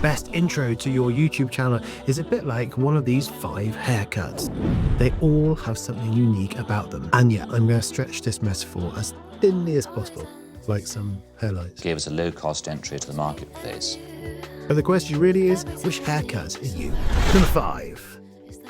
best intro to your YouTube channel is a bit like one of these 5 haircuts. They all have something unique about them. And yeah, I'm going to stretch this metaphor as thinly as possible, like some hairlines. Gave us a low-cost entry to the marketplace. But the question really is, which haircut are you? Number 5,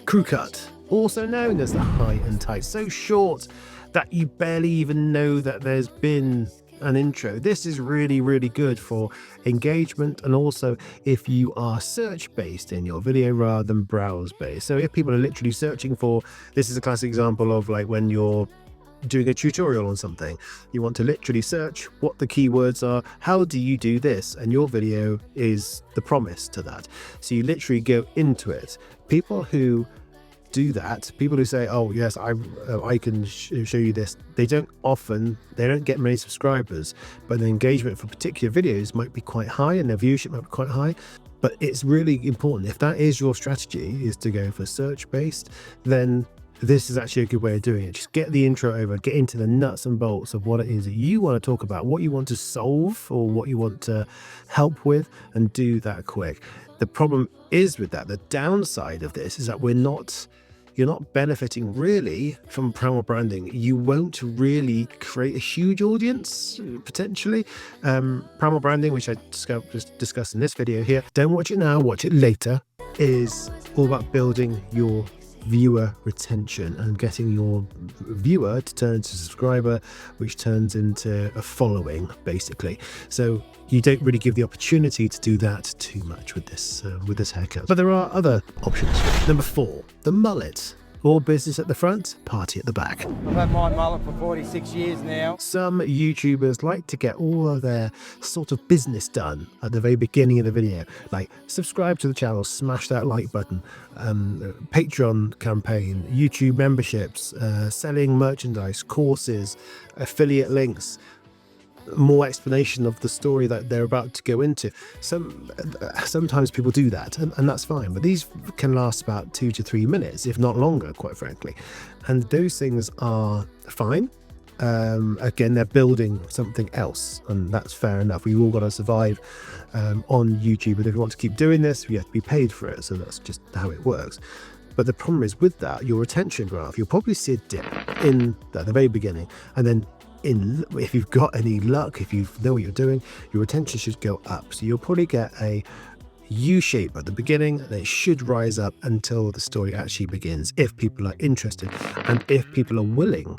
crew cut, also known as the high and tight. So short that you barely even know that there's been an intro. This is really, really good for engagement, and also if you are search-based in your video rather than browse-based. So if people are literally searching for, this is a classic example of like when you're doing a tutorial on something, you want to literally search what the keywords are, how do you do this, and your video is the promise to that. So you literally go into it. People who do that, people who say, oh yes, I can show you this, they don't get many subscribers, but the engagement for particular videos might be quite high and their viewership might be quite high. But it's really important, if that is your strategy, is to go for search based, then this is actually a good way of doing it. Just get the intro over, get into the nuts and bolts of what it is that you want to talk about, what you want to solve or what you want to help with, and do that quick. The problem is with that, the downside of this is that you're not benefiting really from Primal branding. You won't really create a huge audience, potentially. Primal branding, which I just discussed in this video here, don't watch it now, watch it later, is all about building your viewer retention and getting your viewer to turn into a subscriber, which turns into a following, basically. So you don't really give the opportunity to do that too much with this haircut. But there are other options. Number 4, the mullet. All business at the front, party at the back. I've had my mullet for 46 years now. Some YouTubers like to get all of their sort of business done at the very beginning of the video, like subscribe to the channel, smash that like button, Patreon campaign, YouTube memberships, selling merchandise, courses, affiliate links, more explanation of the story that they're about to go into. Sometimes people do that, and that's fine, but these can last about 2 to 3 minutes, if not longer, quite frankly, and those things are fine. Again, they're building something else, and that's fair enough. We've all got to survive on YouTube, and if we want to keep doing this, we have to be paid for it, so that's just how it works. But the problem is with that, your retention graph, you'll probably see a dip in at the very beginning, and then if you've got any luck, if you know what you're doing, your retention should go up. So you'll probably get a U-shape at the beginning, and it should rise up until the story actually begins, if people are interested and if people are willing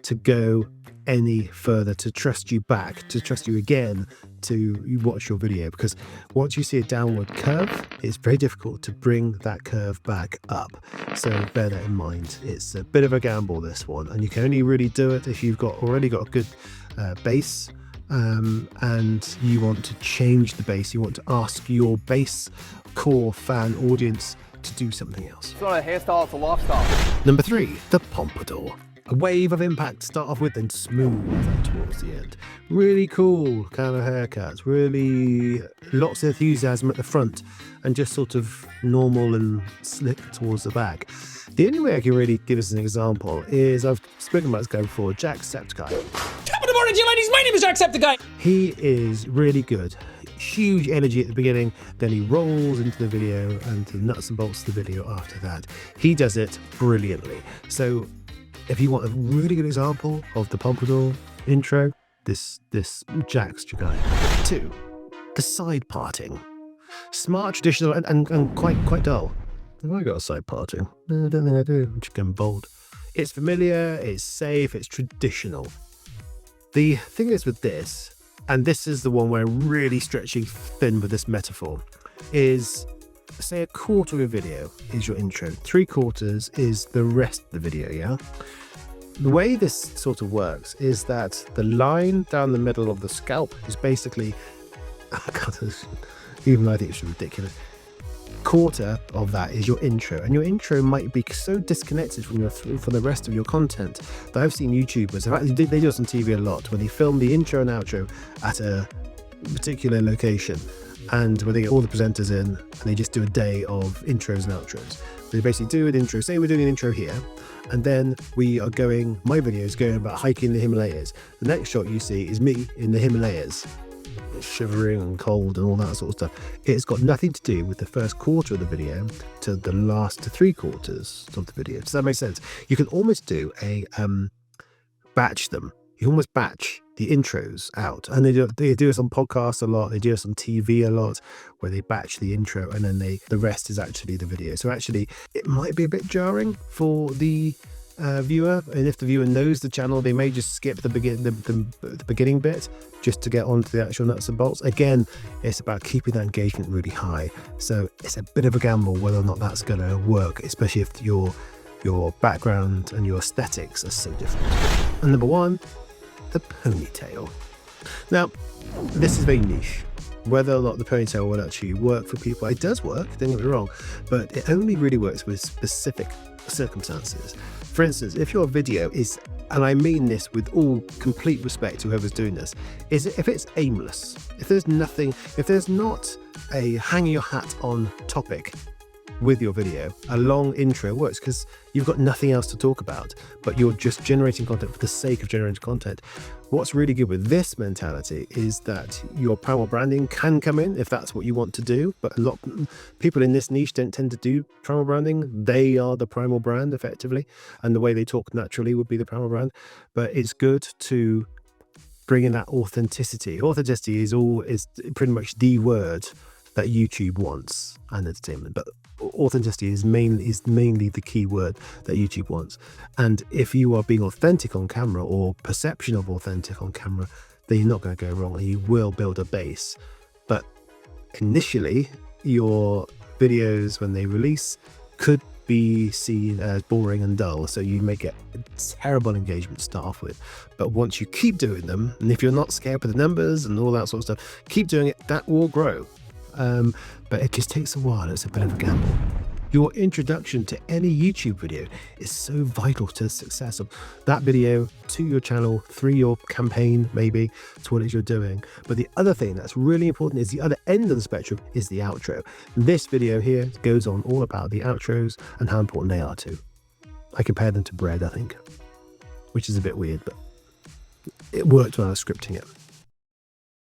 to go any further, to trust you back, to trust you again to watch your video. Because once you see a downward curve, it's very difficult to bring that curve back up. So bear that in mind. It's a bit of a gamble, this one, and you can only really do it if you've already got a good base, and you want to change the base. You want to ask your base core fan audience to do something else. It's not a hairstyle, it's a lifestyle. Number 3, the pompadour. A wave of impact to start off with, then smooth towards the end. Really cool kind of haircuts, really lots of enthusiasm at the front and just sort of normal and slick towards the back. The only way I can really give us an example is, I've spoken about this guy before, Jacksepticeye. Top of the morning to you, ladies. My name is Jacksepticeye. He is really good. Huge energy at the beginning, then he rolls into the video and the nuts and bolts of the video after that. He does it brilliantly. So if you want a really good example of the pompadour intro, this Jax guy. 2, the side parting. Smart, traditional, and quite dull. Have I got a side parting? No, I don't think I do. I'm just going bold. It's familiar, it's safe, it's traditional. The thing is with this, and this is the one where I'm really stretching thin with this metaphor, is say a quarter of a video is your intro, 3/4 is the rest of the video, yeah? The way this sort of works is that the line down the middle of the scalp is basically, even I think it's ridiculous, quarter of that is your intro, and your intro might be so disconnected from the rest of your content that I've seen YouTubers, in fact they do this on TV a lot, when they film the intro and outro at a particular location, and where they get all the presenters in and they just do a day of intros and outros. They basically do an intro, say we're doing an intro here, and then my video is going about hiking the Himalayas. The next shot you see is me in the Himalayas. shivering and cold and all that sort of stuff. It's got nothing to do with the first quarter of the video to the last 3/4 of the video. Does that make sense? You can almost do a batch them. You almost batch the intros out, and they do this on podcasts a lot. They do this on TV a lot, where they batch the intro and then the rest is actually the video. So actually, it might be a bit jarring for the viewer, and if the viewer knows the channel, they may just skip the beginning bit just to get onto the actual nuts and bolts. Again, it's about keeping that engagement really high. So it's a bit of a gamble whether or not that's going to work, especially if your background and your aesthetics are so different. And number 1, the ponytail. Now, this is very niche. Whether or not the ponytail will actually work for people, it does work, don't get me wrong, but it only really works with specific circumstances. For instance, if your video is, and I mean this with all complete respect to whoever's doing this, if it's aimless, if there's not a hang your hat on topic with your video, a long intro works because you've got nothing else to talk about, but you're just generating content for the sake of generating content. What's really good with this mentality is that your Primal branding can come in if that's what you want to do, but a lot of people in this niche don't tend to do Primal branding. They are the Primal brand effectively, and the way they talk naturally would be the Primal brand. But it's good to bring in that authenticity. Authenticity is pretty much the word that YouTube wants and entertainment, but authenticity is mainly the key word that YouTube wants. And if you are being authentic on camera, or perception of authentic on camera, then you're not going to go wrong, and you will build a base. But initially, your videos when they release could be seen as boring and dull, so you may get terrible engagement to start off with. But once you keep doing them, and if you're not scared with the numbers and all that sort of stuff, keep doing it, that will grow. But it just takes a while. It's a bit of a gamble. Your introduction to any YouTube video is so vital to the success of that video, to your channel, through your campaign, maybe to what it is you're doing. But the other thing that's really important is the other end of the spectrum is the outro. This video here goes on all about the outros and how important they are too. I compare them to bread, I think, which is a bit weird, but it worked when I was scripting it.